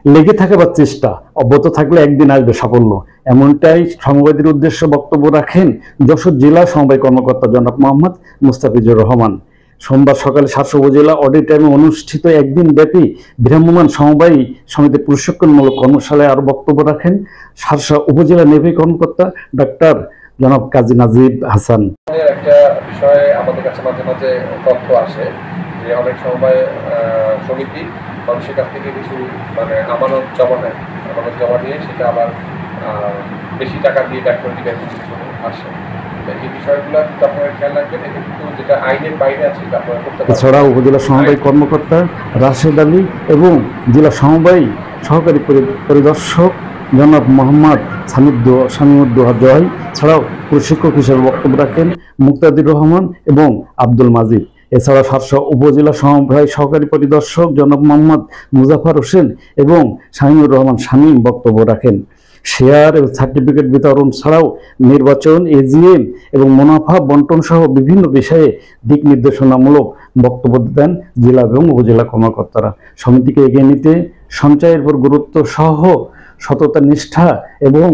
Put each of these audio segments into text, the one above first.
লেগে থাকার চেষ্টা অব্যাহত থাকলে একদিন আসবে সাফল্য, এমনটাই সমবায়ীদের উদ্দেশ্যে বক্তব্য রাখেন যশোর জেলা সমবায় কর্মকর্তা জনাব মোহাম্মদ মুস্তাফিজুর রহমান। সোমবার সকালে সাতশো উপজেলা অডিটোরিয়ামে অনুষ্ঠিত একদিন ব্যাপী ভ্রাম্যমাণ সমবায়ী সমিতির প্রশিক্ষণমূলক কর্মশালায় আরো বক্তব্য রাখেন সাতশো উপজেলা নির্বাহী কর্মকর্তা ডাক্তার জনাব কাজী নাজিব হাসান। একটা বিষয়ে আমাদের কাছে মাঝে মাঝে তথ্য আসে যে অনেক সমবায় সমিতি মানুষের কাছ থেকে কিছু আমানত জমা নেয়, আমানত জমা নিয়ে সেটা আবার বেশি টাকা দিয়ে ব্যাক করে দিবে কিছু আসে। এই বিষয়গুলো আপনারা খেয়াল রাখবেন, এটা কিন্তু যেটা আইনের বাইরে আছে এটা আপনারা করতে পারবেন। এছাড়া উপজেলা সমবায় কর্মকর্তা রাশেদ আলী এবং জেলা সমবায় সহকারী পরিদর্শক জনাব মোহাম্মদ সামিউদ্দোহা জয় ছাড়াও প্রশিক্ষক হিসেবে বক্তব্য রাখেন মুক্তাদির রহমান এবং আব্দুল মাজিদ। এছাড়া সাতশো উপজেলা সমবায় সহকারী পরিদর্শক জনাব মোহাম্মদ মুজাফর হোসেন এবং শামীমুর রহমান শামীম বক্তব্য রাখেন। শেয়ার এবং সার্টিফিকেট বিতরণ ছাড়াও নির্বাচন, এজিএম এবং মুনাফা বন্টন সহ বিভিন্ন বিষয়ে দিক নির্দেশনামূলক বক্তব্য দেন জেলা এবং উপজেলা কর্মকর্তারা। সমিতিকে এগিয়ে নিতে সঞ্চয়ের উপর গুরুত্ব সহ সততা, নিষ্ঠা এবং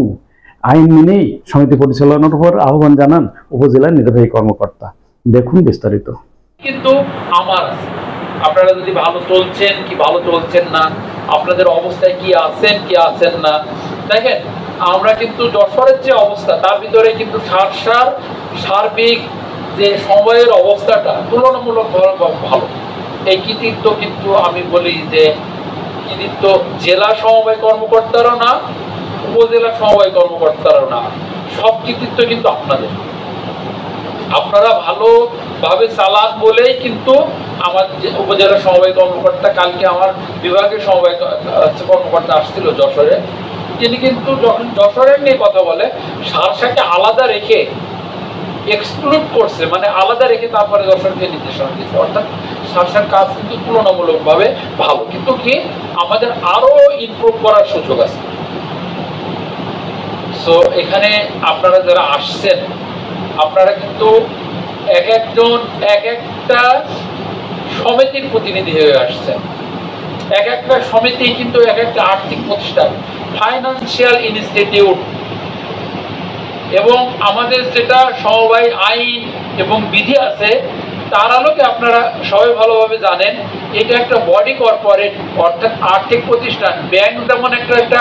আইন মেনেই সমিতি পরিচালনার উপর আহ্বান জানান উপজেলা নির্বাহী কর্মকর্তা। দেখুন বিস্তারিত। কিন্তু আমার আপনারা যদি ভালো চলছেন কি ভালো চলছেন না, আপনাদের অবস্থায় কি আছেন কি আছেন না, দেখেন আমরা কিন্তু যশোরের যে অবস্থা তার ভিতরে কিন্তু সার্বিক যে সময়ের অবস্থাটা তুলনামূলক ভালো। এই কৃতিত্ব কিন্তু আমি বলি যে কৃতিত্ব জেলা সমবায় কর্মকর্তারও না, উপজেলা সমবায় কর্মকর্তারও না, সব কৃতিত্ব কিন্তু আপনাদের। আপনারা ভালোভাবে চালান বলেই কিন্তু আমার উপজেলা সমবায় কর্মকর্তা, কালকে আমার বিভাগের সমবায় কর্মকর্তা আসছিল যশোরে, তিনি কিন্তু যখন যশোরের নিয়ে কথা বলে সারসাকে আলাদা রেখে এক্সক্লুড করছে, আলাদা রেখে তারপরে যশোরকে নির্দেশনা দিয়েছে। অর্থাৎ সারসার কাজ কিন্তু তুলনামূলকভাবে ভালো, কিন্তু কি আমাদের আরো ইমপ্রুভ করার সুযোগ আছে। সো এখানে আপনারা যারা আসছেন আপনারা কিন্তু এক একজন এক একটা সমিতির প্রতিনিধি হয়ে আসছেন। এক একটা সমিতি কিন্তু এক একটা আর্থিক প্রতিষ্ঠান, ফাইন্যান্সিয়াল ইনস্টিটিউট, এবং আমাদের যেটা সমবায় আইন এবং বিধি আছে তার আলোকে আপনারা সবাই ভালোভাবে জানেন এটা একটা বডি কর্পোরেট, অর্থাৎ আর্থিক প্রতিষ্ঠান। ব্যাংক যেমন একটা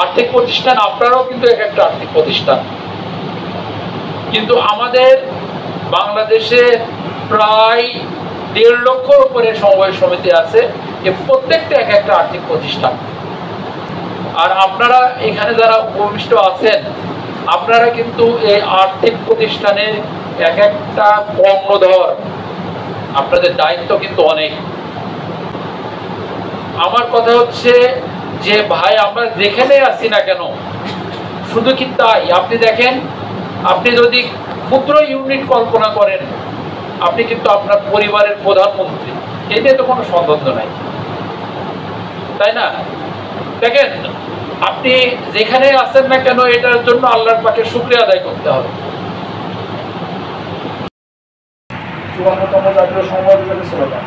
আর্থিক প্রতিষ্ঠান, আপনারাও কিন্তু এক একটা আর্থিক প্রতিষ্ঠান। কিন্তু আমাদের বাংলাদেশে প্রায় 1.5 লক্ষর উপরে সমবায় সমিতি আছে, এ প্রত্যেকটা এক একটা আর্থিক প্রতিষ্ঠান। আর আপনারা এখানে যারা উপবিষ্ট আছেন আপনারা কিন্তু এই আর্থিক প্রতিষ্ঠানের এক একটা কর্ণধর, আপনাদের দায়িত্ব কিন্তু অনেক। আমার কথা হচ্ছে যে ভাই আমরা যেখানে আছি না কেন, শুধু কি তাই? আপনি দেখেন, আপনি যদি ক্ষুদ্র ইউনিট কল্পনা করেন আপনি কিন্তু আপনার পরিবারের প্রধানমন্ত্রী, এতে তো কোনো সন্দেহ নাই, তাই না? দেখেন আপনি যেখানে আছেন না কেন এটার জন্য আল্লাহর পাকে শুকরিয়া আদায় করতে হবে। 54তম জাতীয় সমবায় দিবসের স্লোগান।